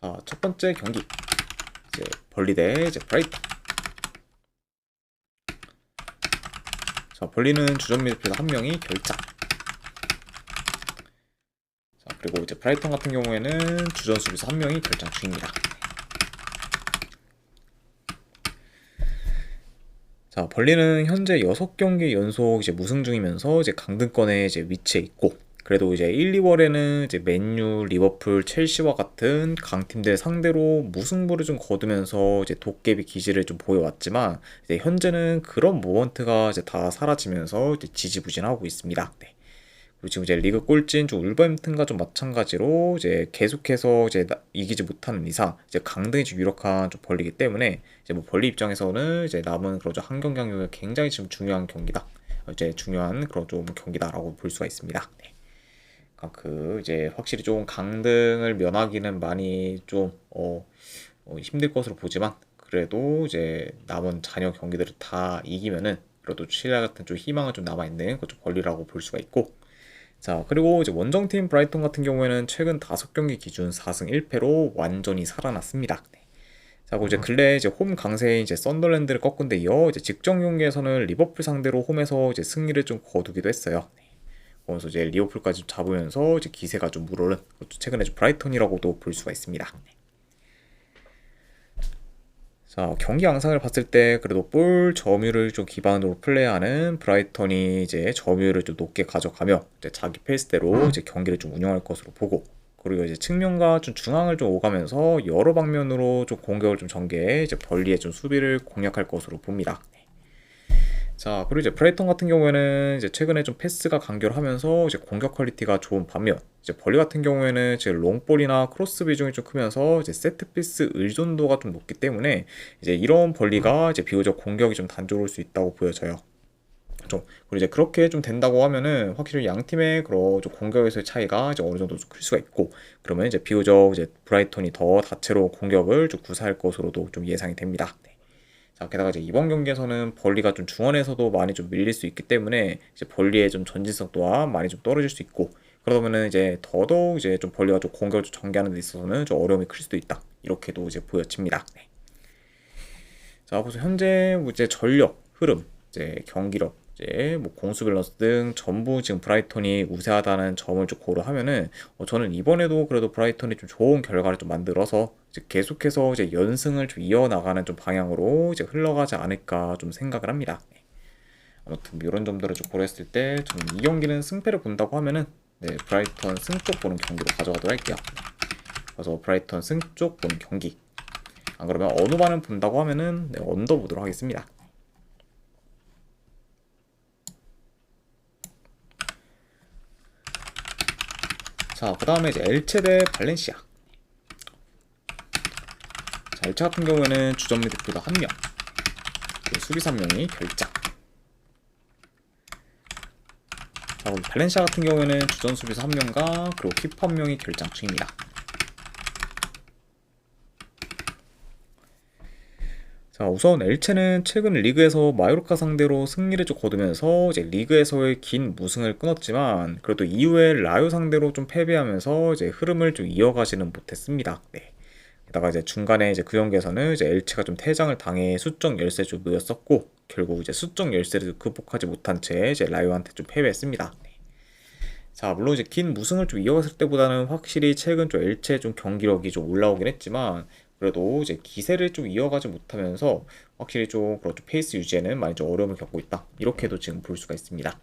자, 첫 번째 경기 이제 벌리 대 이제 브라이턴. 자, 벌리는 주전 미드필더 한 명이 결장. 자, 그리고 이제 브라이턴 같은 경우에는 주전 수비수 한 명이 결장 중입니다. 자, 벌리는 현재 6경기 연속 이제 무승 중이면서 이제 강등권에 이제 위치해 있고, 그래도 이제 1, 2월에는 이제 맨유, 리버풀, 첼시와 같은 강팀들 상대로 무승부를 좀 거두면서 이제 도깨비 기질을 좀 보여왔지만, 이제 현재는 그런 모먼트가 이제 다 사라지면서 이제 지지부진하고 있습니다. 네. 그리고 지금 이제 리그 꼴찌인 좀 울버햄튼과 좀 마찬가지로 이제 계속해서 이제 이기지 못하는 이상 이제 강등이 좀 유력한 좀 벌리기 때문에 이제 뭐 벌리 입장에서는 이제 남은 그런 한 경기 경기가 굉장히 지금 중요한 경기다. 이제 중요한 그런 좀 경기다라고 볼 수가 있습니다. 네. 그러니까 그 이제 확실히 좀 강등을 면하기는 많이 좀 힘들 것으로 보지만 그래도 이제 남은 잔여 경기들을 다 이기면은 그래도 신라 같은 좀 희망은 좀 남아 있는 그좀 벌리라고 볼 수가 있고. 자, 그리고 이제 원정팀 브라이턴 같은 경우에는 최근 5경기 기준 4승 1패로 완전히 살아났습니다. 네. 자, 그리고 이제 근래 이제 홈 강세인 이제 썬더랜드를 꺾은 데 이어 이제 직전 경기에서는 리버풀 상대로 홈에서 이제 승리를 좀 거두기도 했어요. 네. 그래서 이제 리버풀까지 잡으면서 이제 기세가 좀 물오른 최근에 좀 브라이턴이라고도 볼 수가 있습니다. 네. 자, 경기 양상을 봤을 때 그래도 볼 점유율을 좀 기반으로 플레이하는 브라이턴이 이제 점유율을 좀 높게 가져가며 이제 자기 페이스대로 이제 경기를 좀 운영할 것으로 보고, 그리고 이제 측면과 좀 중앙을 좀 오가면서 여러 방면으로 좀 공격을 좀 전개해 이제 벌리의 좀 수비를 공략할 것으로 봅니다. 자, 그리고 이제 브라이턴 같은 경우에는 이제 최근에 좀 패스가 간결하면서 이제 공격 퀄리티가 좋은 반면, 이제 벌리 같은 경우에는 이제 롱볼이나 크로스 비중이 좀 크면서 이제 세트피스 의존도가 좀 높기 때문에 이제 이런 벌리가 이제 비교적 공격이 좀 단조로울 수 있다고 보여져요. 좀 그리고 이제 그렇게 좀 된다고 하면은 확실히 양 팀의 그런 좀 공격에서의 차이가 이제 어느 정도 좀 클 수가 있고, 그러면 이제 비교적 이제 브라이턴이 더 다채로운 공격을 좀 구사할 것으로도 좀 예상이 됩니다. 네. 자, 게다가 이제 이번 경기에서는 벌리가 좀 중원에서도 많이 좀 밀릴 수 있기 때문에 이제 벌리의 좀 전진성 또한 많이 좀 떨어질 수 있고, 그러다 보면은 이제 더더욱 이제 좀 벌리가 좀 공격을 좀 전개하는 데 있어서는 좀 어려움이 클 수도 있다. 이렇게도 이제 보여집니다. 네. 자, 그래서 현재 뭐 이제 전력, 흐름, 이제 경기력, 이제 뭐 공수 밸런스 등 전부 지금 브라이턴이 우세하다는 점을 좀 고려하면은 저는 이번에도 그래도 브라이턴이 좀 좋은 결과를 좀 만들어서 이제 계속해서 이제 연승을 좀 이어나가는 좀 방향으로 이제 흘러가지 않을까 좀 생각을 합니다. 네. 아무튼 이런 점들을 좀 고려했을 때 저는 이 경기는 승패를 본다고 하면은 네, 브라이턴 승쪽 보는 경기로 가져가도록 할게요. 그래서 브라이턴 승쪽 보는 경기. 안 그러면 어느 반을 본다고 하면은 네, 언더 보도록 하겠습니다. 자, 그 다음에 이제 엘체 대 발렌시아. 자, 엘체 같은 경우에는 주전 미드필더 한 명, 수비수 한 명이 결장. 자, 그리고 발렌시아 같은 경우에는 주전 수비수 한 명과 그리고 키퍼 한 명이 결장 중입니다. 자, 우선 엘체는 최근 리그에서 마요르카 상대로 승리를 좀 거두면서 이제 리그에서의 긴 무승을 끊었지만 그래도 이후에 라요 상대로 좀 패배하면서 이제 흐름을 좀 이어가지는 못했습니다. 네. 게다가 이제 중간에 이제 그 경기에서는 이제 엘체가 좀 퇴장을 당해 수적 열세에 좀 놓였었고 결국 이제 수적 열세를 극복하지 못한 채 이제 라요한테 좀 패배했습니다. 네. 자, 물론 이제 긴 무승을 좀 이어갔을 때보다는 확실히 최근 좀 엘체 좀 경기력이 좀 올라오긴 했지만 그래도 이제 기세를 좀 이어가지 못하면서 확실히 좀 그런 좀 페이스 유지에는 많이 좀 어려움을 겪고 있다. 이렇게도 지금 볼 수가 있습니다.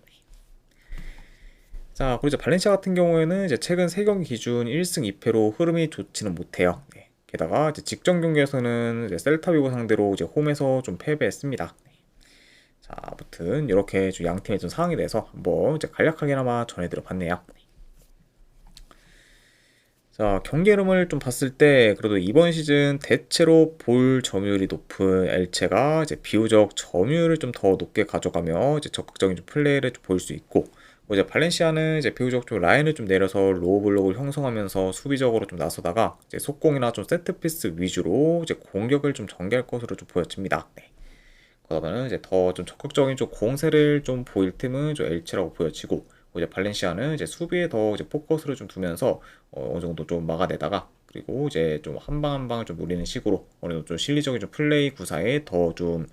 자, 그리고 이제 발렌시아 같은 경우에는 이제 최근 3경기 기준 1승 2패로 흐름이 좋지는 못해요. 네. 게다가 이제 직전 경기에서는 이제 셀타비고 상대로 이제 홈에서 좀 패배했습니다. 네. 자, 아무튼 이렇게 좀 양 팀의 좀 상황에 대해서 한번 이제 간략하게나마 전해드려 봤네요. 자, 경기 흐름을 좀 봤을 때 그래도 이번 시즌 대체로 볼 점유율이 높은 엘체가 이제 비교적 점유율을 좀 더 높게 가져가며 이제 적극적인 좀 플레이를 좀 보일 수 있고, 뭐 이제 발렌시아는 이제 비교적 좀 라인을 좀 내려서 로우 블록을 형성하면서 수비적으로 좀 나서다가 이제 속공이나 좀 세트피스 위주로 이제 공격을 좀 전개할 것으로 좀 보여집니다. 네. 그러다 보면 이제 더 좀 적극적인 좀 공세를 좀 보일 팀은 좀 엘체라고 보여지고, 이제 발렌시아는 이제 수비에 더 이제 포커스를 좀 두면서 어느 정도 좀 막아내다가 그리고 이제 좀 한 방 한 방을 좀 노리는 식으로 어느 정도 좀 실리적인 좀 플레이 구사에 더 좀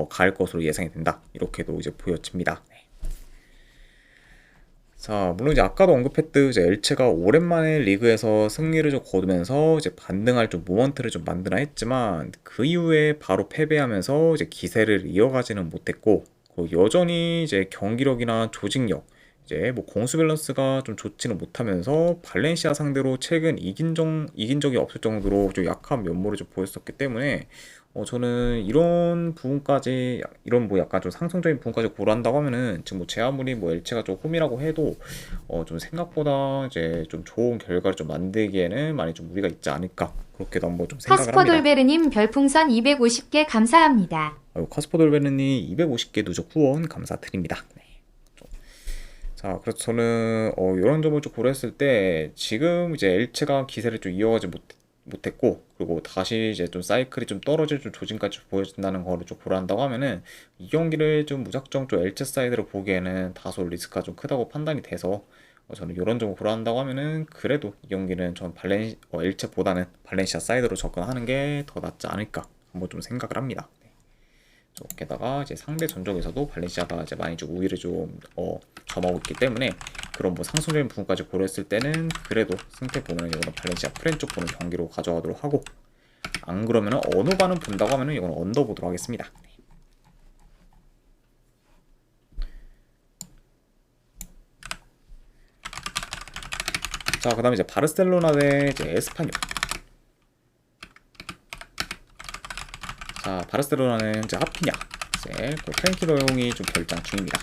갈 것으로 예상이 된다. 이렇게도 이제 보여집니다. 네. 자, 물론 이제 아까도 언급했듯 이제 엘체가 오랜만에 리그에서 승리를 좀 거두면서 이제 반등할 좀 모먼트를 좀 만드나 했지만 그 이후에 바로 패배하면서 이제 기세를 이어가지는 못했고 여전히 이제 경기력이나 조직력 이제 뭐 공수 밸런스가 좀 좋지는 못하면서 발렌시아 상대로 최근 이긴 적이 없을 정도로 좀 약한 면모를 좀 보였었기 때문에 저는 이런 부분까지 이런 뭐 약간 좀 상승적인 부분까지 고려한다고 하면은 지금 뭐 제 아무리 뭐 엘체가 좀 홈이라고 해도 좀 생각보다 이제 좀 좋은 결과를 좀 만들기에는 많이 좀 무리가 있지 않을까 그렇게도 한번 좀 생각을 합니다. 카스퍼돌베르님 별풍선 250개 감사합니다. 카스퍼돌베르니 250개 누적 후원 감사드립니다. 네. 자, 그래서 저는 이런 점을 좀 고려했을 때 지금 이제 엘체가 기세를 좀 이어가지 못했고 그리고 다시 이제 좀 사이클이 좀 떨어질 좀 조짐까지 보여준다는 거를 좀 고려한다고 하면은 이 경기를 좀 무작정 좀 엘체 사이드로 보기에는 다소 리스크가 좀 크다고 판단이 돼서 저는 이런 점을 고려한다고 하면은 그래도 이 경기는 전 엘체보다는 발렌시아 사이드로 접근하는 게 더 낫지 않을까 한번 좀 생각을 합니다. 게다가 이제 상대 전적에서도 발렌시아가 이제 많이 좀 우위를 좀 점하고 있기 때문에 그런 뭐 상승적인 부분까지 고려했을 때는 그래도 승패 보는 이거는 발렌시아 프렌 쪽 보는 경기로 가져가도록 하고 안 그러면은 언어반은 본다고 하면은 이거는 언더 보도록 하겠습니다. 자, 그다음에 이제 바르셀로나 대 이제 에스파뇰. 자, 바르셀로나는 이제 하피냐, 이제 프랭키 더용이 좀 결장 중입니다.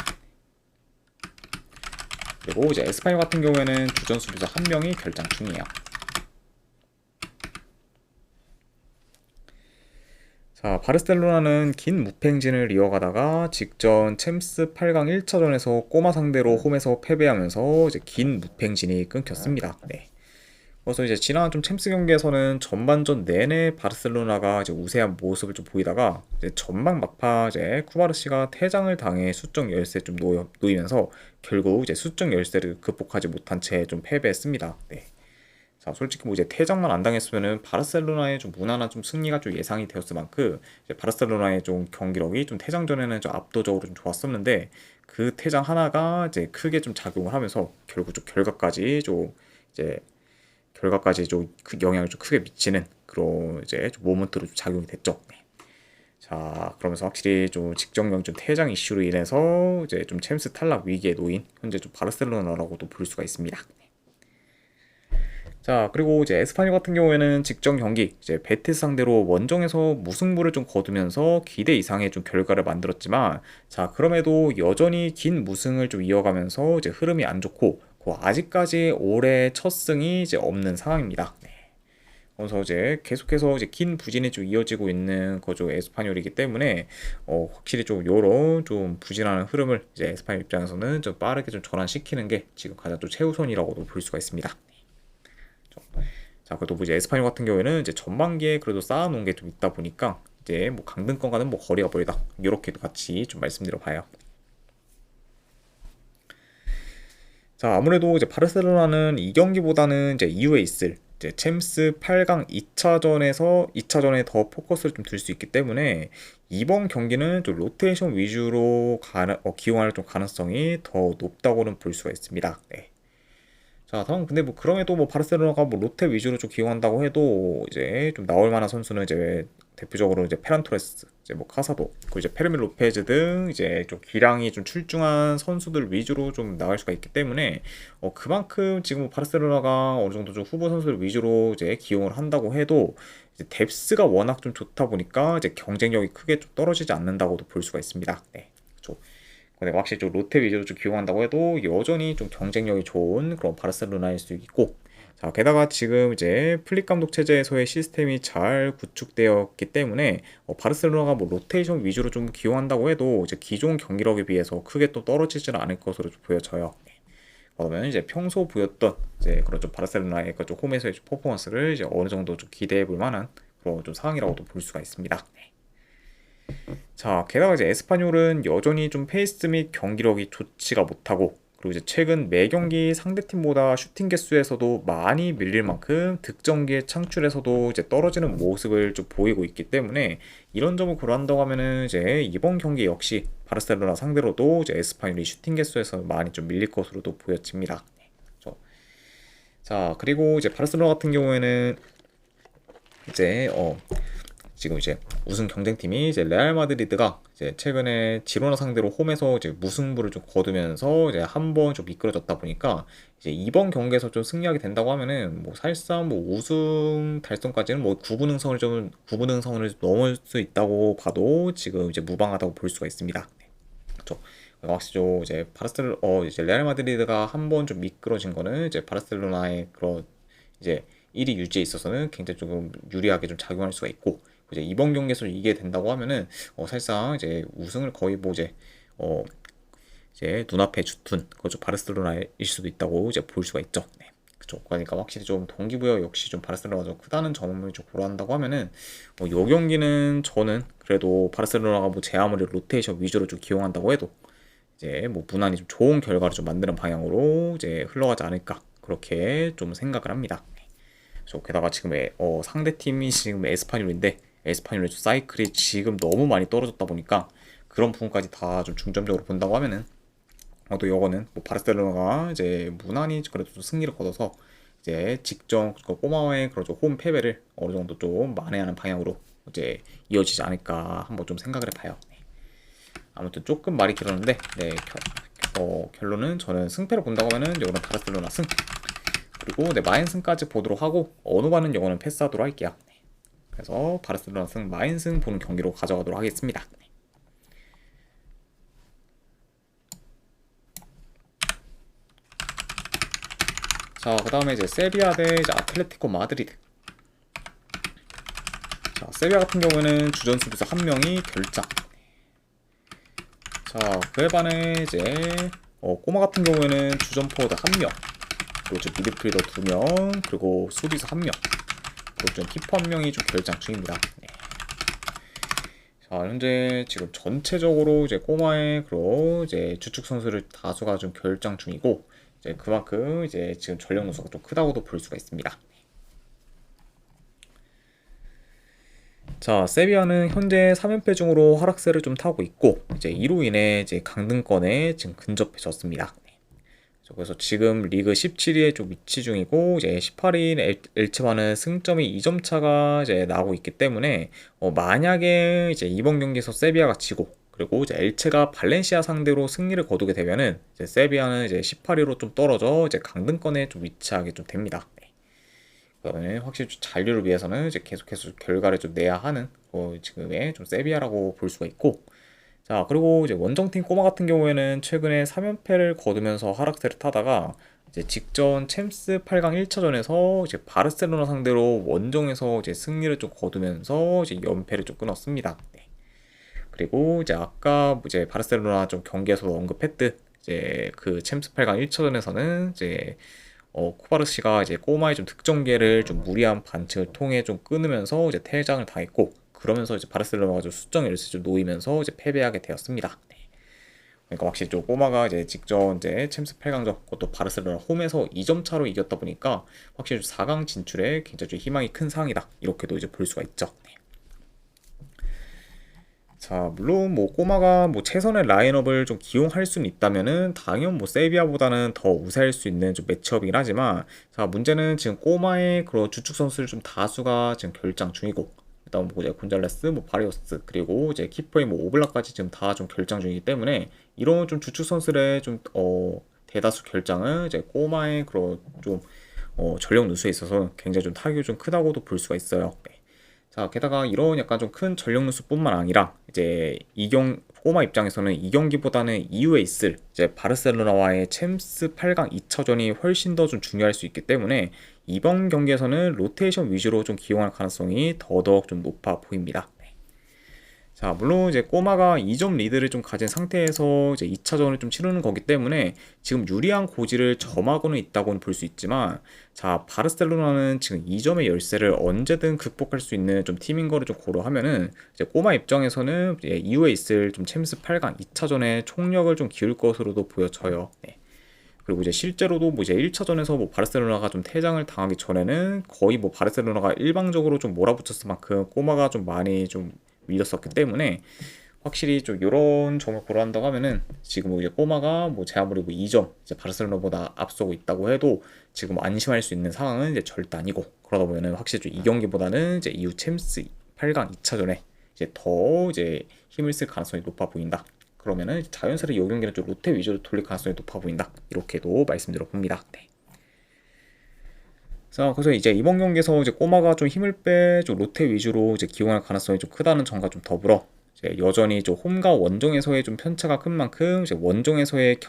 그리고 이제 에스파뇰 같은 경우에는 주전 수비수 한 명이 결장 중이에요. 자, 바르셀로나는 긴 무패행진을 이어가다가 직전 챔스 8강 1차전에서 꼬마 상대로 홈에서 패배하면서 이제 긴 무패행진이 끊겼습니다. 네. 그래서 이제 지난 좀 챔스 경기에서는 전반전 내내 바르셀로나가 이제 우세한 모습을 좀 보이다가 이제 전반 막판 이제 쿠바르시가 퇴장을 당해 수적 열세 좀 놓이면서 결국 이제 수적 열세를 극복하지 못한 채 좀 패배했습니다. 네. 자, 솔직히 뭐 이제 퇴장만 안 당했으면은 바르셀로나의 좀 무난한 좀 승리가 좀 예상이 되었을 만큼 이제 바르셀로나의 좀 경기력이 좀 퇴장전에는 좀 압도적으로 좀 좋았었는데 그 퇴장 하나가 이제 크게 좀 작용을 하면서 결국 좀 이제 결과까지 좀 영향을 좀 크게 미치는 그런 이제 좀 모먼트로 좀 작용이 됐죠. 네. 자, 그러면서 확실히 좀 직접적 좀 퇴장 이슈로 인해서 이제 좀 챔스 탈락 위기에 놓인 현재 좀 바르셀로나라고도 볼 수가 있습니다. 자, 그리고 이제 에스파뇰 같은 경우에는 직전 경기 이제 베티스 상대로 원정에서 무승부를 좀 거두면서 기대 이상의 좀 결과를 만들었지만 자, 그럼에도 여전히 긴 무승을 좀 이어가면서 이제 흐름이 안 좋고 아직까지 올해 첫 승이 이제 없는 상황입니다. 네. 그래서 이제 계속해서 이제 긴 부진이 좀 이어지고 있는 거죠 에스파뇰이기 때문에 확실히 좀 요런 좀 부진하는 흐름을 이제 에스파뇰 입장에서는 좀 빠르게 좀 전환시키는 게 지금 가장 좀 최우선이라고도 볼 수가 있습니다. 자, 그래도 뭐 이제 에스파뇰 같은 경우에는 이제 전반기에 그래도 쌓아놓은 게 좀 있다 보니까 이제 뭐 강등권과는 뭐 거리가 멀다 이렇게도 같이 좀 말씀드려 봐요. 자, 아무래도 이제 바르셀로나는 이 경기보다는 이제 이후에 있을 이제 챔스 8강 2차전에 더 포커스를 좀 둘 수 있기 때문에 이번 경기는 좀 로테이션 위주로 기용할 좀 가능성이 더 높다고는 볼 수가 있습니다. 네. 자, 다음 근데 뭐 그럼에도 뭐 바르셀로나가 뭐 롯데 위주로 좀 기용한다고 해도 이제 좀 나올 만한 선수는 이제 대표적으로 이제 페란 토레스, 이제 뭐 카사도, 그리고 이제 페르민 로페즈 등 이제 좀 기량이 좀 출중한 선수들 위주로 좀 나올 수가 있기 때문에 그만큼 지금 뭐 바르셀로나가 어느 정도 좀 후보 선수들 위주로 이제 기용을 한다고 해도 이제 뎁스가 워낙 좀 좋다 보니까 이제 경쟁력이 크게 좀 떨어지지 않는다고도 볼 수가 있습니다. 네. 근데 확실히 좀 롯데 위주로 좀 기용한다고 해도 여전히 좀 경쟁력이 좋은 그런 바르셀로나일 수 있고 자, 게다가 지금 이제 플릭 감독 체제에서의 시스템이 잘 구축되었기 때문에 바르셀로나가 뭐 로테이션 위주로 좀 기용한다고 해도 이제 기존 경기력에 비해서 크게 또 떨어지지는 않을 것으로 좀 보여져요. 그러면 이제 평소 보였던 이제 그런 좀 바르셀로나의 그좀 홈에서의 좀 퍼포먼스를 이제 어느 정도 좀 기대해 볼 만한 그런 좀 상황이라고도 볼 수가 있습니다. 자, 게다가 이제 에스파뇰은 여전히 좀 페이스 및 경기력이 좋지가 못하고 그리고 이제 최근 매 경기 상대팀보다 슈팅 개수에서도 많이 밀릴 만큼 득점기의 창출에서도 이제 떨어지는 모습을 좀 보이고 있기 때문에 이런 점을 고려한다고 하면은 이제 이번 경기 역시 바르셀로나 상대로도 이제 에스파뇰이 슈팅 개수에서 많이 좀 밀릴 것으로도 보여집니다. 그렇죠. 자, 그리고 이제 바르셀로나 같은 경우에는 이제 지금 이제 우승 경쟁팀이 이제 레알 마드리드가 이제 최근에 지로나 상대로 홈에서 이제 무승부를 좀 거두면서 이제 한 번 좀 미끄러졌다 보니까 이제 이번 경기에서 좀 승리하게 된다고 하면은 뭐 사실상 뭐 우승 달성까지는 뭐 9분응선을 넘을 수 있다고 봐도 지금 이제 무방하다고 볼 수가 있습니다. 그렇죠. 확실히 좀 이제 이제 레알 마드리드가 한 번 좀 미끄러진 거는 이제 바르셀로나의 그런 이제 1위 유지에 있어서는 굉장히 조금 유리하게 좀 작용할 수가 있고 이제 이번 경기에서 이게 된다고 하면은 사실상 이제 우승을 거의 뭐 이제 눈앞에 주둔 그죠 바르셀로나일 수도 있다고 이제 볼 수가 있죠. 네. 그죠. 그러니까 확실히 좀 동기부여 역시 좀 바르셀로나가 좀 크다는 점을 좀 고려한다고 하면은 요 경기는 저는 그래도 바르셀로나가 뭐 제 아무리 로테이션 위주로 좀 기용한다고 해도 이제 뭐 무난히 좀 좋은 결과를 좀 만드는 방향으로 이제 흘러가지 않을까 그렇게 좀 생각을 합니다. 게다가 지금 상대 팀이 지금 에스파뇰인데 에스파뇰의 사이클이 지금 너무 많이 떨어졌다 보니까 그런 부분까지 다 좀 중점적으로 본다고 하면은 또 이거는 뭐 바르셀로나가 이제 무난히 그래도 좀 승리를 거둬서 이제 직전 꼬마의 그런 홈 패배를 어느 정도 좀 만회하는 방향으로 이제 이어지지 않을까 한번 좀 생각을 해봐요. 네. 아무튼 조금 말이 길었는데 네, 결론은 저는 승패를 본다고 하면은 이거는 바르셀로나 승 그리고 네, 마인승까지 보도록 하고 어느 가는 영어는 패스하도록 할게요. 네. 그래서 바르셀로나 승 마인승 보는 경기로 가져가도록 하겠습니다. 네. 자, 그 다음에 이제 세비야 대 이제 아틀레티코 마드리드. 자, 세비야 같은 경우에는 주전 수비수 한 명이 결장. 자, 그에 반해 이제 꼬마 같은 경우에는 주전 포워드 한 명, 그리고 좀 미드필더 두 명, 그리고 수비수 한 명, 그리고 좀 키퍼 한 명이 좀 결장 중입니다. 네. 자, 현재 지금 전체적으로 이제 꼬마의 그런 이제 주축 선수를 다수가 좀 결장 중이고 이제 그만큼 이제 지금 전력 누수가 좀 크다고도 볼 수가 있습니다. 자, 세비야는 현재 3연패 중으로 하락세를 좀 타고 있고 이제 이로 인해 이제 강등권에 지금 근접해졌습니다. 그래서 지금 리그 17위에 좀 위치 중이고 이제 18위인 엘체와는 승점이 2점 차가 이제 나고 있기 때문에 만약에 이제 이번 경기에서 세비야가 지고 그리고 이제 엘체가 발렌시아 상대로 승리를 거두게 되면은 이제 세비야는 이제 18위로 좀 떨어져 이제 강등권에 좀 위치하게 좀 됩니다. 그러면 확실히 잔류를 위해서는 이제 계속해서 결과를 좀 내야 하는 지금의 좀 세비야라고 볼 수가 있고 자, 그리고 이제 원정팀 꼬마 같은 경우에는 최근에 3연패를 거두면서 하락세를 타다가 이제 직전 챔스 8강 1차전에서 이제 바르셀로나 상대로 원정에서 이제 승리를 좀 거두면서 이제 연패를 좀 끊었습니다. 네. 그리고 이제 아까 이제 바르셀로나 좀 경기에서 언급했듯 이제 그 챔스 8강 1차전에서는 이제 코바르시가 이제 꼬마의 좀 득점계를 좀 무리한 반칙을 통해 좀 끊으면서 이제 퇴장을 당했고 그러면서 이제 바르셀로나가 좀 수적 열세에 좀 놓이면서 이제 패배하게 되었습니다. 네. 그러니까 확실히 좀 꼬마가 이제 직전 이제 챔스 8강전 그것도 바르셀로나 홈에서 2점 차로 이겼다 보니까 확실히 4강 진출에 굉장히 좀 희망이 큰 상황이다. 이렇게도 이제 볼 수가 있죠. 네. 자, 물론 뭐 꼬마가 뭐 최선의 라인업을 좀 기용할 수는 있다면은 당연 뭐 세비야보다는 더 우세할 수 있는 좀 매치업이긴 하지만 자, 문제는 지금 꼬마의 그런 주축 선수를 좀 다수가 지금 결장 중이고 일단 뭐 이제 곤잘레스, 뭐 바리오스 그리고 이제 키퍼의 뭐 오블락까지 지금 다 좀 결장 중이기 때문에 이런 좀 주축 선수들의 좀 대다수 결장은 이제 꼬마의 그런 좀 전력 누수에 있어서 굉장히 좀 타격이 좀 크다고도 볼 수가 있어요. 네. 자, 게다가 이런 약간 좀 큰 전력 누수뿐만 아니라 이제 꼬마 입장에서는 이 경기보다는 이후에 있을 이제 바르셀로나와의 챔스 8강 2차전이 훨씬 더 좀 중요할 수 있기 때문에 이번 경기에서는 로테이션 위주로 좀 기용할 가능성이 더더욱 좀 높아 보입니다. 자, 물론 이제 꼬마가 2점 리드를 좀 가진 상태에서 이제 2차전을 좀 치르는 거기 때문에 지금 유리한 고지를 점하고는 있다고는 볼 수 있지만 자, 바르셀로나는 지금 2점의 열세를 언제든 극복할 수 있는 좀 팀인 거를 좀 고려하면은 이제 꼬마 입장에서는 이후에 있을 좀 챔스 8강 2차전에 총력을 좀 기울 것으로도 보여져요. 네. 그리고 이제 실제로도 뭐 이제 1차전에서 뭐 바르셀로나가 좀 퇴장을 당하기 전에는 거의 뭐 바르셀로나가 일방적으로 좀 몰아붙였을 만큼 꼬마가 좀 많이 좀 밀렸었기 때문에 확실히 좀 이런 점을 고려한다고 하면은 지금 뭐 이제 꼬마가 뭐 제 아무리 뭐 2점 이제 바르셀로나보다 앞서고 있다고 해도 지금 안심할 수 있는 상황은 이제 절대 아니고, 그러다 보면은 확실히 좀 이 경기보다는 이제 이후 챔스 8강 2차전에 이제 더 이제 힘을 쓸 가능성이 높아 보인다. 그러면은 자연스레 이 경기는 좀 롯데 위주로 돌릴 가능성이 높아 보인다. 이렇게도 말씀드려 봅니다. 네. 자, 그래서 이제 이번 경기에서 이제 꼬마가 좀 힘을 빼 좀 롯데 위주로 이제 기용할 가능성이 좀 크다는 점과 좀 더불어 이제 여전히 좀 홈과 원정에서의 좀 편차가 큰 만큼 이제 원정에서의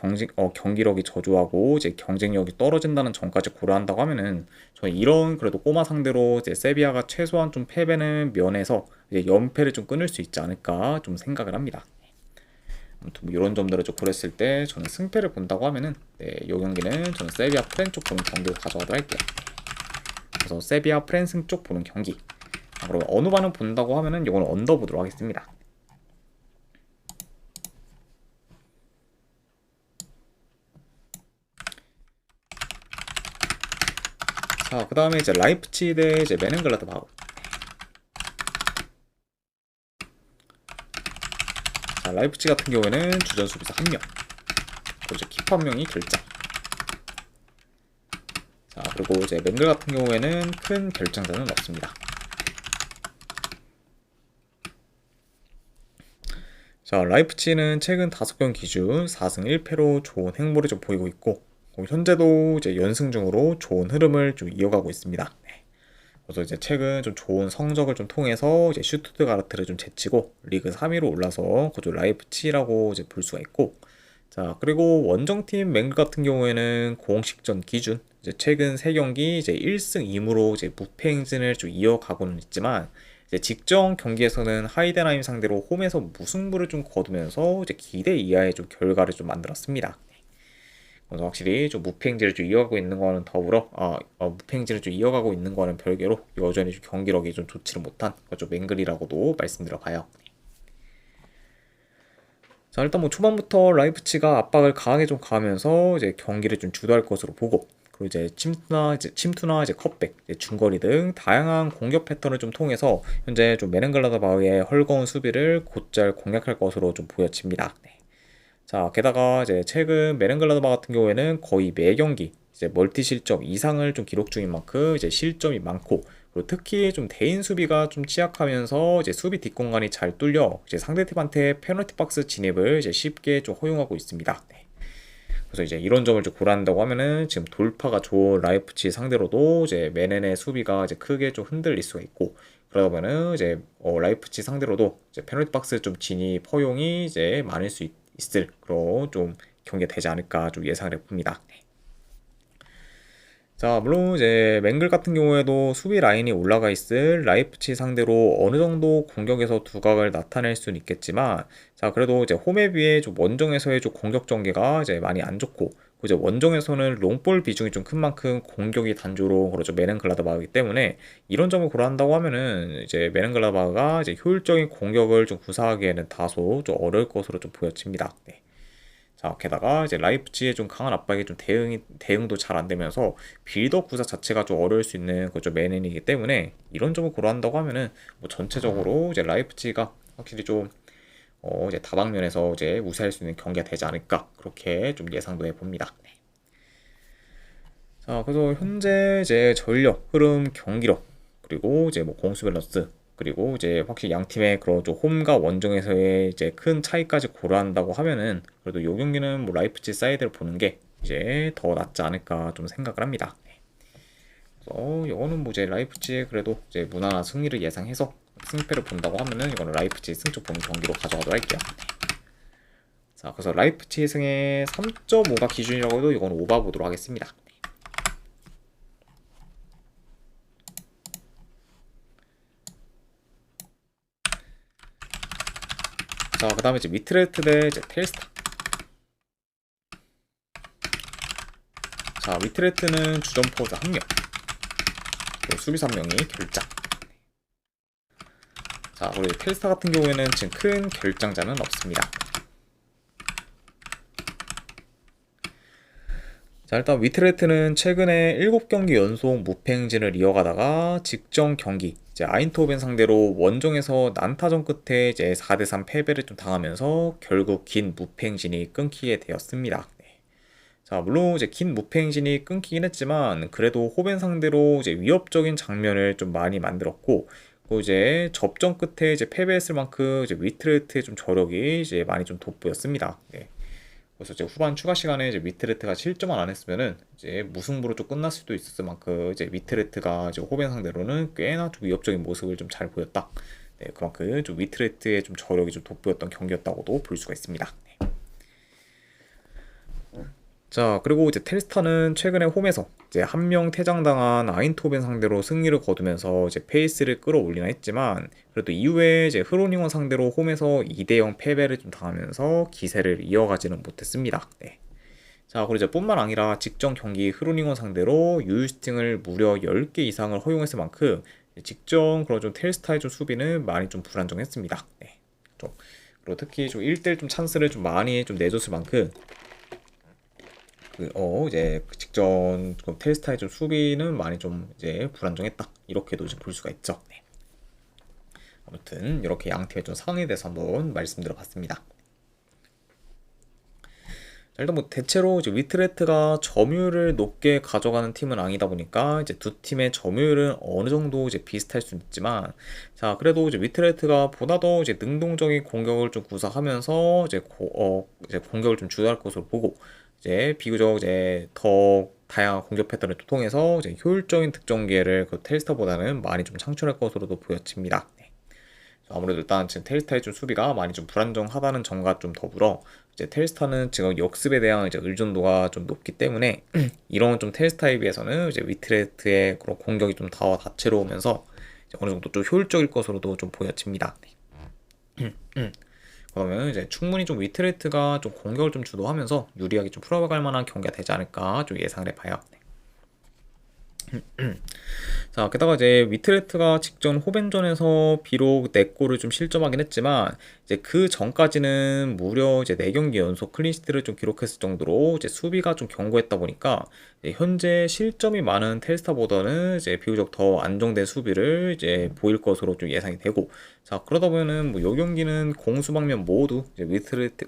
경기력이 저조하고 이제 경쟁력이 떨어진다는 점까지 고려한다고 하면은 저는 이런 그래도 꼬마 상대로 이제 세비야가 최소한 좀 패배는 면에서 이제 연패를 좀 끊을 수 있지 않을까 좀 생각을 합니다. 아무튼 뭐 이런 점들을 좀 고렸을 때 저는 승패를 본다고 하면은 이 경기는 저는 세비야 프렌 쪽 보는 경기로 가져가도록 할게요. 그래서 세비야 프랜스 쪽 보는 경기. 그럼 어느 반응 본다고 하면은 이거는 언더 보도록 하겠습니다. 자, 그 다음에 이제 라이프치히 대 이제 메넨글라드바흐. 자, 라이프치 같은 경우에는 주전 수비수 1명, 그리고 이제 키퍼 1명이 결장. 자, 그리고 이제 맹글 같은 경우에는 큰 결정자는 없습니다. 자, 라이프치히는 최근 5경 기준 4승 1패로 좋은 행보를 좀 보이고 있고, 현재도 이제 연승 중으로 좋은 흐름을 좀 이어가고 있습니다. 네. 그래서 이제 최근 좀 좋은 성적을 좀 통해서 이제 슈투트가르트를 좀 제치고 리그 3위로 올라서 그저 라이프치히라고 이제 볼 수가 있고, 자, 그리고 원정팀 맹글 같은 경우에는 공식전 기준 이제 최근 3경기 이제 1승 2무로 이제 무패 행진을 좀 이어가고는 있지만, 이제 직전 경기에서는 하이덴하임 상대로 홈에서 무승부를 좀 거두면서 이제 기대 이하의 좀 결과를 좀 만들었습니다. 그래서 확실히 좀 무패 행진을 좀 이어가고 있는 거는 더불어 무패 행진을 좀 이어가고 있는 거는 별개로 여전히 좀 경기력이 좀 좋지를 못한 좀 맹글이라고도 말씀드려 봐요. 자, 일단 뭐 초반부터 라이프치가 압박을 강하게 좀 가하면서 이제 경기를 좀 주도할 것으로 보고, 그리고 이제 침투나 이제 컵백, 이제 중거리 등 다양한 공격 패턴을 좀 통해서 현재 좀 메넨글라드바흐의 헐거운 수비를 곧잘 공략할 것으로 좀 보여집니다. 네. 자, 게다가 이제 최근 메넨글라드바흐 같은 경우에는 거의 매 경기 이제 멀티 실점 이상을 좀 기록 중인 만큼 이제 실점이 많고, 그리고 특히 좀 대인 수비가 좀 취약하면서 이제 수비 뒷공간이 잘 뚫려 이제 상대팀한테 페널티 박스 진입을 이제 쉽게 좀 허용하고 있습니다. 네. 그래서 이제 이런 점을 좀 고려한다고 하면은 지금 돌파가 좋은 라이프치히 상대로도 이제 메넨의 수비가 이제 크게 좀 흔들릴 수가 있고, 그러다 보면은 이제 라이프치히 상대로도 이제 페널티 박스 좀 진입 허용이 이제 많을 수 있을 그런 좀 경기가 되지 않을까 좀 예상을 해봅니다. 네. 자, 물론 이제 맹글 같은 경우에도 수비 라인이 올라가 있을 라이프치히 상대로 어느 정도 공격에서 두각을 나타낼 수는 있겠지만, 자, 그래도 이제 홈에 비해 좀 원정에서의 좀 공격 전개가 이제 많이 안 좋고, 이제 원정에서는 롱볼 비중이 좀 큰 만큼 공격이 단조로운 그렇죠 메넨글라드바흐이기 때문에, 이런 점을 고려한다고 하면은 이제 메넨글라드바흐가 이제 효율적인 공격을 좀 구사하기에는 다소 좀 어려울 것으로 좀 보여집니다. 네. 자, 게다가 이제 라이프치히의 좀 강한 압박에 좀 대응도 잘 안 되면서 빌드업 구사 자체가 좀 어려울 수 있는 그좀 메넨이기 때문에, 이런 점을 고려한다고 하면은 뭐 전체적으로 이제 라이프치히가 확실히 좀 이제 다방면에서 이제 우세할 수 있는 경기가 되지 않을까 그렇게 좀 예상도 해봅니다. 네. 자, 그래서 현재 이제 전력, 흐름, 경기력, 그리고 이제 뭐 공수 밸런스, 그리고 이제 확실히 양 팀의 그런 좀 홈과 원정에서의 이제 큰 차이까지 고려한다고 하면은 그래도 요 경기는 뭐 라이프치히 사이드를 보는 게 이제 더 낫지 않을까 좀 생각을 합니다. 네. 그래서 이거는 뭐 이제 라이프치히 그래도 이제 무난한 승리를 예상해서 승패를 본다고 하면은 이거는 라이프치히 승쪽 보는 경기로 가져가도록 할게요. 네. 자, 그래서 라이프치히 승의 3.5가 기준이라고 해도 이거는 오바 보도록 하겠습니다. 자, 그 다음에 이제 미트레트 대 이제 텔스타. 자, 미트레트는 주전 포워드 1명, 그리고 수비수 1명이 결장. 자, 그리고 텔스타 같은 경우에는 지금 큰 결장자는 없습니다. 자, 일단 위트레트는 최근에 7경기 연속 무패 행진을 이어가다가 직전 경기 이제 아인토벤 상대로 원정에서 난타전 끝에 이제 4대3 패배를 좀 당하면서 결국 긴 무패 행진이 끊기게 되었습니다. 네. 자, 물론 이제 긴 무패 행진이 끊기긴 했지만 그래도 호벤 상대로 이제 위협적인 장면을 좀 많이 만들었고, 또 이제 접전 끝에 이제 패배했을 만큼 이제 위트레트의 좀 저력이 이제 많이 좀 돋보였습니다. 네. 그래서 이제 후반 추가 시간에 이제 위트레트가 실점을 안 했으면은 이제 무승부로 좀 끝날 수도 있었을 만큼 이제 위트레트가 이제 호벤 상대로는 꽤나 좀 위협적인 모습을 좀 잘 보였다. 네, 그만큼 좀 위트레트의 좀 저력이 좀 돋보였던 경기였다고도 볼 수가 있습니다. 네. 자, 그리고 이제 텔스타는 최근에 홈에서 이제 한 명 퇴장당한 아인토벤 상대로 승리를 거두면서 이제 페이스를 끌어올리나 했지만, 그래도 이후에 이제 흐로닝원 상대로 홈에서 2대0 패배를 좀 당하면서 기세를 이어가지는 못했습니다. 네. 자, 그리고 이제 뿐만 아니라 직전 경기 흐로닝원 상대로 유유스팅을 무려 10개 이상을 허용했을 만큼 직전 그런 좀 텔스타의 좀 수비는 많이 좀 불안정했습니다. 네. 좀, 그리고 특히 좀 1대1 좀 찬스를 좀 많이 좀 내줬을 만큼 이제 그 직전 텔스타의 좀 수비는 많이 좀 이제 불안정했다. 이렇게도 이제 볼 수가 있죠. 네. 아무튼 이렇게 양 팀의 좀 상황에 대해서 한번 말씀드려봤습니다. 자, 일단 뭐 대체로 이제 위트레트가 점유율을 높게 가져가는 팀은 아니다 보니까 이제 두 팀의 점유율은 어느 정도 이제 비슷할 수 있지만, 자, 그래도 이제 위트레트가 보다 더 이제 능동적인 공격을 좀 구사하면서 이제 공격을 좀 주도할 것으로 보고, 이제 비교적 이제 더 다양한 공격 패턴을 통해서 이제 효율적인 득점 기회를 그 텔스타보다는 많이 좀 창출할 것으로도 보여집니다. 네. 아무래도 일단 지금 텔스타의 좀 수비가 많이 좀 불안정하다는 점과 좀 더불어 이제 텔스타는 지금 역습에 대한 이제 의존도가 좀 높기 때문에 이런 좀 텔스타에 비해서는 이제 위트레트의 그런 공격이 좀 더 다채로우면서 이제 어느 정도 좀 효율적일 것으로도 좀 보여집니다. 네. 그러면 이제 충분히 좀 위트레트가 좀 공격을 좀 주도하면서 유리하게 좀 풀어갈 만한 경기가 되지 않을까 좀 예상을 해봐요. 네. 자, 게다가 이제 위트레트가 직전 호벤전에서 비록 4골을 좀 실점하긴 했지만 이제 그 전까지는 무려 이제 4경기 연속 클린시트를 좀 기록했을 정도로 이제 수비가 좀 견고했다 보니까 이제 현재 실점이 많은 텔스타보다는 이제 비교적 더 안정된 수비를 이제 보일 것으로 좀 예상이 되고, 자, 그러다 보면은 뭐 요 경기는 공수 방면 모두 이제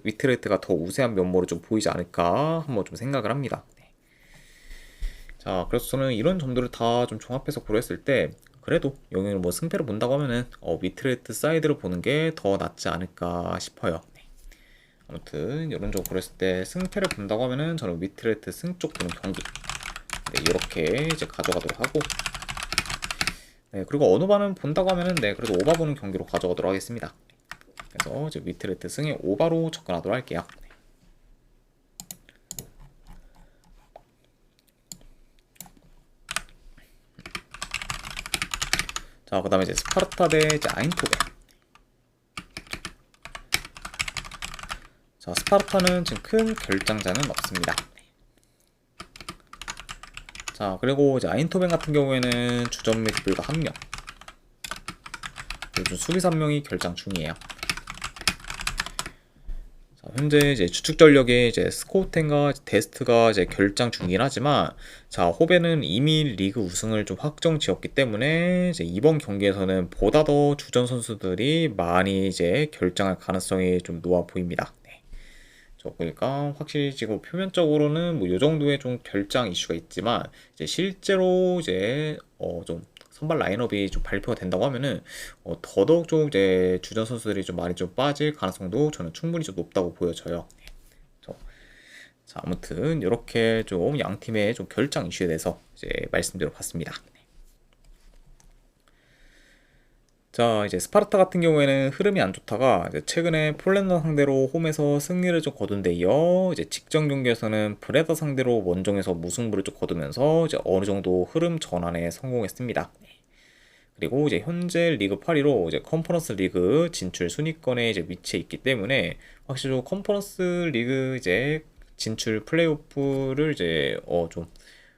위트레트가 더 우세한 면모를 좀 보이지 않을까 한번 좀 생각을 합니다. 자, 그래서 저는 이런 점들을 다 좀 종합해서 고려했을 때 그래도 여기는 뭐 승패를 본다고 하면은 위트레트 사이드를 보는 게 더 낫지 않을까 싶어요. 네. 아무튼 이런 점 고려했을 때 승패를 본다고 하면은 저는 위트레트 승 쪽 보는 경기, 네, 이렇게 이제 가져가도록 하고, 네, 그리고 어느 반은 본다고 하면은 네, 그래도 오바 보는 경기로 가져가도록 하겠습니다. 그래서 이제 위트레트 승의 오바로 접근하도록 할게요. 자, 그 다음에 이제 스파르타 대 이제 아인토벤. 자, 스파르타는 지금 큰 결장자는 없습니다. 자, 그리고 이제 아인토벤 같은 경우에는 주전 미드필더 1명, 요즘 수비수 1명이 결장 중이에요. 자, 현재 이제 주축 전력에 이제 스코텐과 데스트가 이제 결장 중이긴 하지만, 자, 호벤은 이미 리그 우승을 좀 확정 지었기 때문에 이제 이번 경기에서는 보다 더 주전 선수들이 많이 이제 결장할 가능성이 좀 놓아 보입니다. 네. 그러니까 확실히 지금 표면적으로는 뭐 요 정도의 좀 결장 이슈가 있지만 이제 실제로 이제 좀 선발 라인업이 좀 발표가 된다고 하면은 더더욱 좀 이제 주전 선수들이 좀 많이 좀 빠질 가능성도 저는 충분히 좀 높다고 보여져요. 저- 자, 아무튼 이렇게 좀 양 팀의 좀 결장 이슈에 대해서 이제 말씀드려봤습니다. 자, 이제 스파르타 같은 경우에는 흐름이 안 좋다가 이제 최근에 폴란드 상대로 홈에서 승리를 좀 거둔 데 이어 이제 직전 경기에서는 브레다 상대로 원정에서 무승부를 좀 거두면서 이제 어느 정도 흐름 전환에 성공했습니다. 그리고 이제 현재 리그 8위로 이제 컨퍼런스 리그 진출 순위권에 이제 위치해 있기 때문에 확실히 좀 컨퍼런스 리그 이제 진출 플레이오프를 이제 좀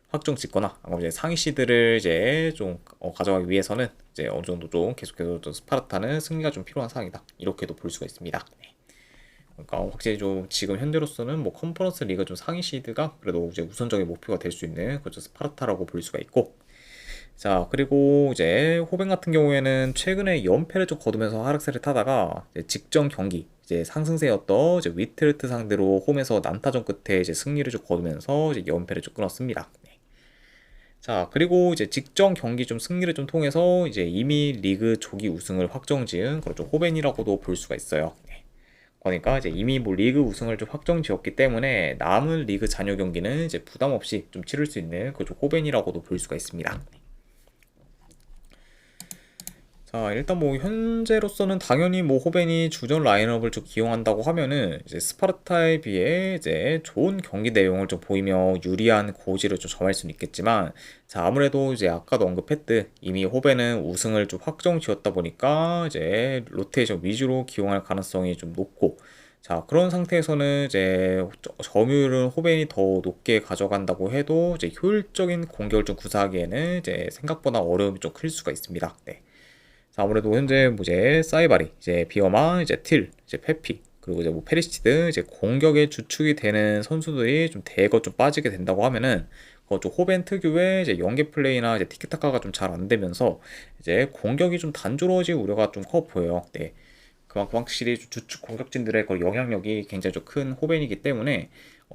확정 짓거나 아니면 이제 상위 시드를 이제 좀 가져가기 위해서는 이제 어느 정도 좀 계속해서 좀 스파르타는 승리가 좀 필요한 상황이다. 이렇게도 볼 수가 있습니다. 네. 그러니까 확실히 좀 지금 현재로서는 뭐 컨퍼런스 리그 좀 상위 시드가 그래도 이제 우선적인 목표가 될 수 있는 그저 스파르타라고 볼 수가 있고, 자, 그리고 이제 호벤 같은 경우에는 최근에 연패를 좀 거두면서 하락세를 타다가 이제 직전 경기 이제 상승세였던 이제 위트르트 상대로 홈에서 난타전 끝에 이제 승리를 좀 거두면서 이제 연패를 좀 끊었습니다. 네. 자, 그리고 이제 직전 경기 좀 승리를 좀 통해서 이제 이미 리그 조기 우승을 확정지은 그런 좀 호벤이라고도 볼 수가 있어요. 네. 그러니까 이제 이미 뭐 리그 우승을 좀 확정지었기 때문에 남은 리그 잔여 경기는 이제 부담 없이 좀 치를 수 있는 그좀 호벤이라고도 볼 수가 있습니다. 자, 일단 뭐 현재로서는 당연히 뭐 호벤이 주전 라인업을 좀 기용한다고 하면은 이제 스파르타에 비해 이제 좋은 경기 내용을 좀 보이며 유리한 고지를 좀 점할 수는 있겠지만, 자, 아무래도 이제 아까도 언급했듯 이미 호벤은 우승을 좀 확정 지었다 보니까 이제 로테이션 위주로 기용할 가능성이 좀 높고, 자, 그런 상태에서는 이제 점유율은 호벤이 더 높게 가져간다고 해도 이제 효율적인 공격을 좀 구사하기에는 이제 생각보다 어려움이 좀 클 수가 있습니다. 네. 자, 아무래도 현재 뭐 이제 사이바리, 이제 비어마, 이제 틸, 이제 페피, 그리고 이제 뭐 페리시티드 이제 공격의 주축이 되는 선수들이 좀 대거 좀 빠지게 된다고 하면은 좀 호벤 특유의 이제 연계 플레이나 이제 티키타카가 좀 잘 안 되면서 이제 공격이 좀 단조로워질 우려가 좀 커 보여요. 네. 그만큼 확실히 주축 공격진들의 그 영향력이 굉장히 좀 큰 호벤이기 때문에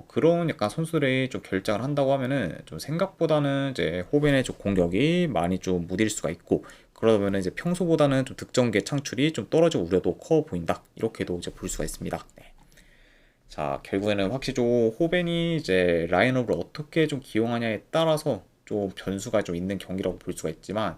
그런 약간 선수들이 좀 결장을 한다고 하면은 좀 생각보다는 이제 호벤의 좀 공격이 많이 좀 무딜 수가 있고, 그러다 보면 이제 평소보다는 좀 득점계 창출이 좀 떨어질 우려도 커 보인다, 이렇게도 이제 볼 수가 있습니다. 네. 자, 결국에는 확실히 좀 호벤이 이제 라인업을 어떻게 좀 기용하냐에 따라서 좀 변수가 좀 있는 경기라고 볼 수가 있지만,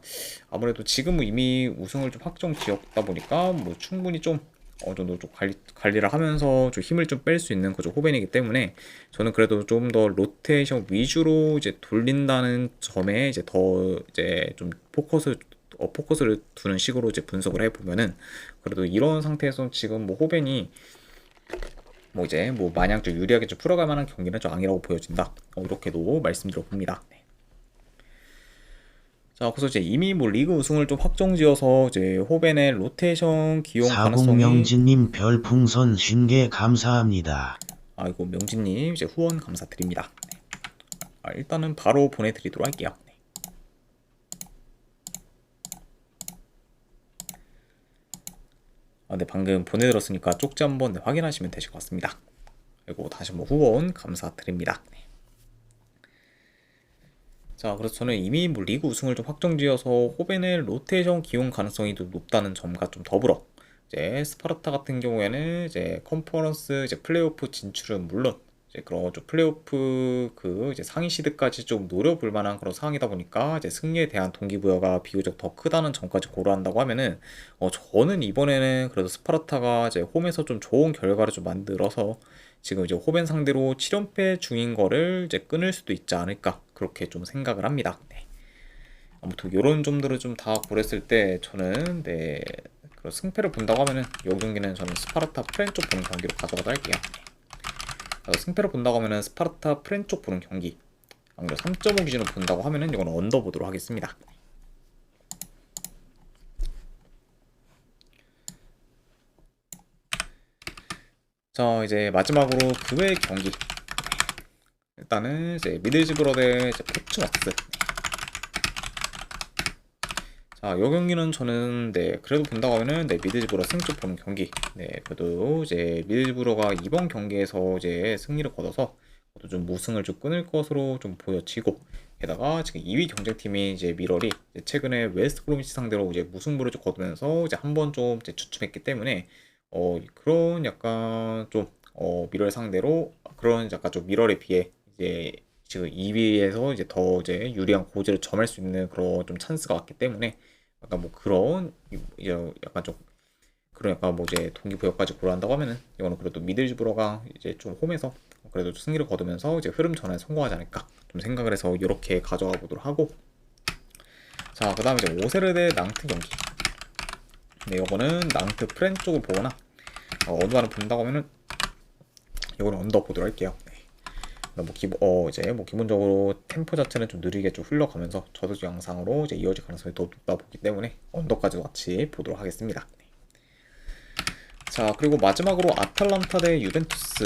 아무래도 지금은 이미 우승을 좀 확정 지었다 보니까 뭐 충분히 좀 어느 정도 좀 관리를 하면서 좀 힘을 좀 뺄 수 있는 그죠 호벤이기 때문에, 저는 그래도 좀 더 로테이션 위주로 이제 돌린다는 점에 이제 더 이제 좀 포커스를 두는 식으로 이제 분석을 해보면은, 그래도 이런 상태에서 지금 뭐 호벤이 뭐 이제 뭐 마냥 좀 유리하게 좀 풀어갈 만한 경기는 좀 아니라고 보여진다. 이렇게도 말씀드려 봅니다. 네. 자, 그래서 이제 이미 뭐 리그 우승을 좀 확정지어서 이제 호벤의 로테이션 기용 가능성이, 사공명진님 별풍선 50개 감사합니다. 아이고 명진님 이제 후원 감사드립니다. 네. 일단은 바로 보내드리도록 할게요. 네. 네, 방금 보내드렸으니까 쪽지 한번 확인하시면 되실 것 같습니다. 그리고 다시 한번 후원 감사드립니다. 네. 자, 그래서 저는 이미 뭐 리그 우승을 좀 확정지어서 호벤의 로테이션 기용 가능성이 좀 높다는 점과 좀 더불어 이제 스파르타 같은 경우에는 이제 컨퍼런스 이제 플레이오프 진출은 물론 이제 그런 좀 플레이오프 그 이제 상위 시드까지 좀 노려볼 만한 그런 상황이다 보니까 이제 승리에 대한 동기부여가 비교적 더 크다는 점까지 고려한다고 하면은 저는 이번에는 그래도 스파르타가 이제 홈에서 좀 좋은 결과를 좀 만들어서 지금 이제 호벤 상대로 7연패 중인 거를 이제 끊을 수도 있지 않을까, 그렇게 좀 생각을 합니다. 네. 아무튼 이런 점들을 좀 다 고렸을 때 저는 네, 그 승패를 본다고 하면은 이 경기는 저는 스파르타 프렌 쪽 보는 경기로 가져가도 할게요. 네. 승패를 본다고 하면은 스파르타 프렌 쪽 보는 경기, 아무래도 3.5 기준으로 본다고 하면은 이건 언더 보도록 하겠습니다. 자, 이제 마지막으로 그 외의 경기, 일단은 이제 미들즈브러 대 이제 포츠머스. 자, 이 경기는 저는 네, 그래도 본다고 하면은 네, 미들즈브러 승쪽 보는 경기. 네, 그래도 이제 미들즈브러가 이번 경기에서 이제 승리를 거둬서 좀 무승을 좀 끊을 것으로 좀 보여지고, 게다가 지금 2위 경쟁팀이 이제 미러리 이제 최근에 웨스트 브로미치 상대로 이제 무승부를 좀 거두면서 이제 한 번 좀 이제 주춤했기 때문에 그런 약간 좀 미러를 상대로 그런 약간 좀 미러에 비해 이제 지금 2위에서 이제 더 이제 유리한 고지를 점할 수 있는 그런 좀 찬스가 왔기 때문에 약간 뭐 그런 이제 약간 좀 그런 약간 뭐 이제 동기부여까지 고려한다고 하면은 이거는 그래도 미들즈브러가 이제 좀 홈에서 그래도 승리를 거두면서 이제 흐름 전환에 성공하지 않을까 좀 생각을 해서 이렇게 가져가 보도록 하고, 자, 그 다음에 이제 오세르 대 낭트 경기. 네, 요거는 낭트 프렌 쪽을 보거나 어느 하나 본다고 하면은 요거는 언더 보도록 할게요. 네. 이제 뭐 기본적으로 템포 자체는 좀 느리게 좀 흘러가면서 저도 양상으로 이제 이어질 가능성이 더 높다 보기 때문에 언더까지 같이 보도록 하겠습니다. 네. 자, 그리고 마지막으로 아탈란타 대 유벤투스.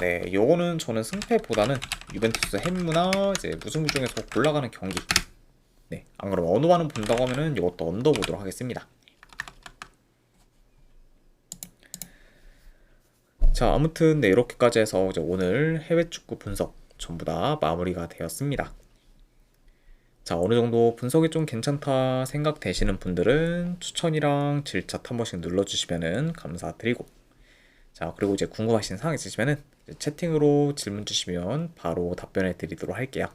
네, 요거는 저는 승패보다는 유벤투스 햄무나 이제 무승부 중에서 골라가는 경기. 네, 안 그러면 언어반응 본다고 하면은 이것도 언더 보도록 하겠습니다. 자, 아무튼 네, 이렇게까지 해서 이제 오늘 해외 축구 분석 전부 다 마무리가 되었습니다. 자, 어느 정도 분석이 좀 괜찮다 생각되시는 분들은 추천이랑 질차 한 번씩 눌러주시면은 감사드리고, 자, 그리고 이제 궁금하신 사항 있으시면은 이제 채팅으로 질문 주시면 바로 답변해 드리도록 할게요.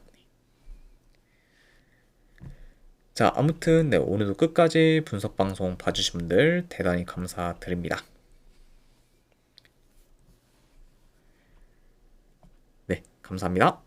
자, 아무튼 네, 오늘도 끝까지 분석 방송 봐주신 분들 대단히 감사드립니다. 네, 감사합니다.